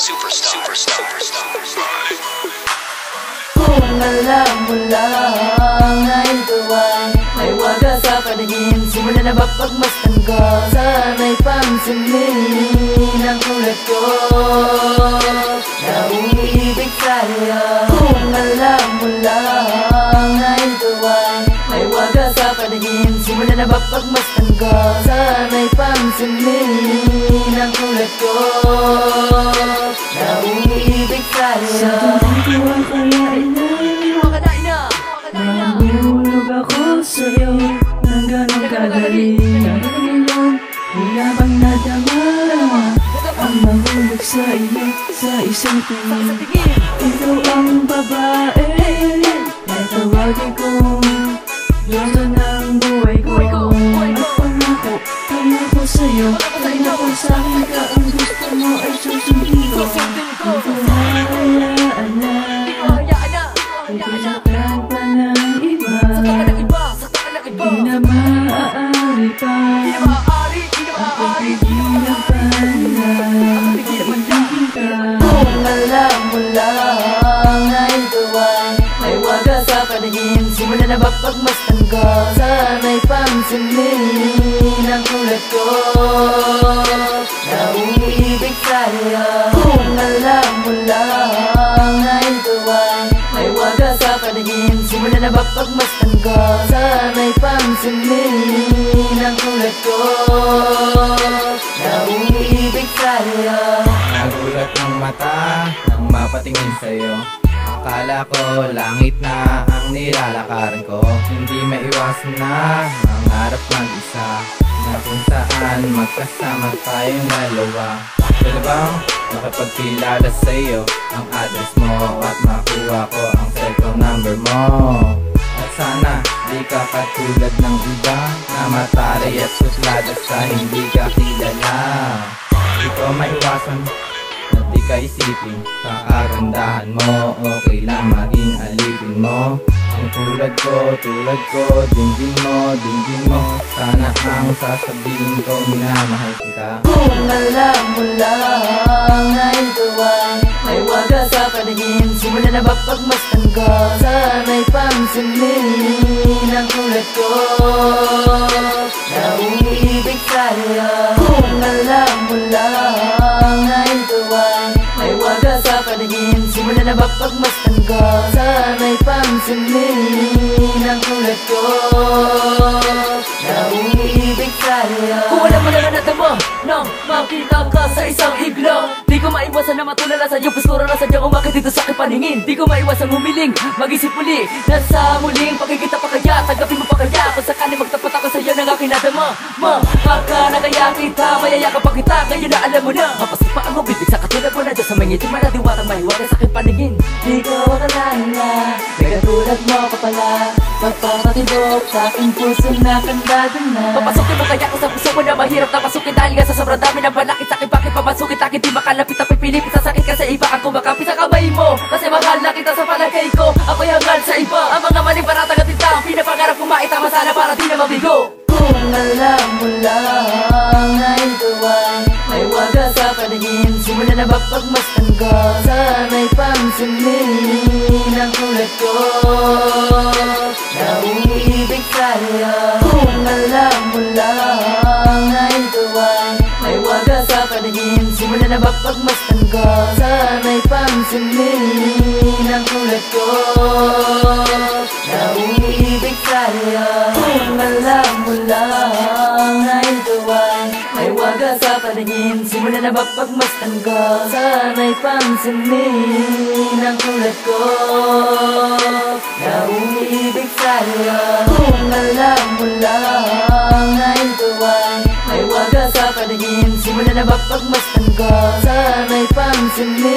Kung alam mo lang na ito ay wagas sa paningin, simula na ba pagmasdan ko? Sana'y pansinin ang kulad ko na umiibig sa'yo. Kung alam mo lang na ito ay wagas sa paningin, simula na ba pagmasdan ko? Sana'y pansinin ang kulad ko na umiibig sa'yo. Nahulog ako sa'yo ng ganong kagaling. Wala bang nadama ang mahulog sa iyo sa isang tingin? Ikaw ang babae na tawagin kong Diyosa ng buhay ko. Pangako, pangako sa'yo, pangako sa'kin ka, ang gusto mo ay susundin ko. Kung hayaan na pagkakasaktan pa ng iba, di na maaari pa ang pagpigilan pa nila. Pagpigil ka. Kung alam mo lang na ito ay wagas sa paningin, simula na ba pagmasdan ko? Sana'y pansinin ang kulad ko na umiibig sa'yo. Kung alam mo lang na ito ay wagas sa paningin, simula na ba pagmasdan ko? Sana'y pansinin ang kulad ko na umiibig sa'yo. Nagulat ng mata nang mapatingin sa'yo. Akala ko langit na ang nilalakaran ko. Hindi maiwasan na mangarap mag-isa, na kung saan magkasama tayong dalawa. Pwede bang makapagkilala sa'yo ang address mo at makuha ko ang cellphone number mo? At sana di ka katulad ng iba na mataray at suslada sa hindi ka kilala. Di ko maiwasan na di ka isipin sa kagandahan mo. Okay lang maging alipin mo. Ang tulad ko, dinggin mo. Sana ang sasabihin ko, minamahal kita. Kung alam mo lang na ito ay wagas sa paningin, simula na ba pagmasdan ko? Sana'y pansinin ang kulad ko na umiibig sa'yo. Kung alam mo lang na ito ay wagas sa paningin, simula na ba pagmasdan ko? Sana'y pansinin ang kulad ko na umiibig sa'yo. Kung alam mo na natamo nang makita ka sa isang iglo, di ko maiwasan na matulala sa iyong puskura na sadyang umakit dito sa aking paningin. Di ko maiwasan humiling, mag-isip muli na sa muling pagkikita pa kaya, tanggapin mo pa kaya kung sakali magtapat ako sa iyo ng aking nadama. Baka na kaya kita, mayayakap pa kita, ngayon na alam mo na. Mapasok pa ang bibig sa katulad mo na dyan sa may ngiti, manadiwatang mahiwagan sa aking paningin. Di ko akalain na may katulad mo ka pala, magpapatibok sa aking puso na kandado na. Papasukin mo kaya ko sa puso ko na mahirap na pasukin, dahil nga sa sobrang dami ng balakit sa akin. Bakit papasukin akin di makalapit at pipilipit sa sakit ka sa iba, ang kumakapit sa kamay mo. Kasi mahal na kita sa palagay ko, ako'y hanggal sa iba. Ang mga maling paratang at tintang pinapangarap kong maitama sana para di na mabigo. Kung alam mo lang na ito ay wagas sa paningin, simula na ba pagmasdan ko? Sana'y pansinin ang kulad ko na umiibig sa'yo. Kung alam mo lang na ito ay wagas sa paningin, simula na ba pagmasdan ko? Sana'y pansinin ang kulad ko na umiibig sa'yo. Kung alam mo lang na ito ay wagas sa paningin, simula na ba pagmasdan ko? Sana'y pansinin ang kulad ko na umiibig sa'yo. Kung alam mo lang na ito ay wagas sa paningin, simula na ba pagmasdan ko? Sana'y pansinin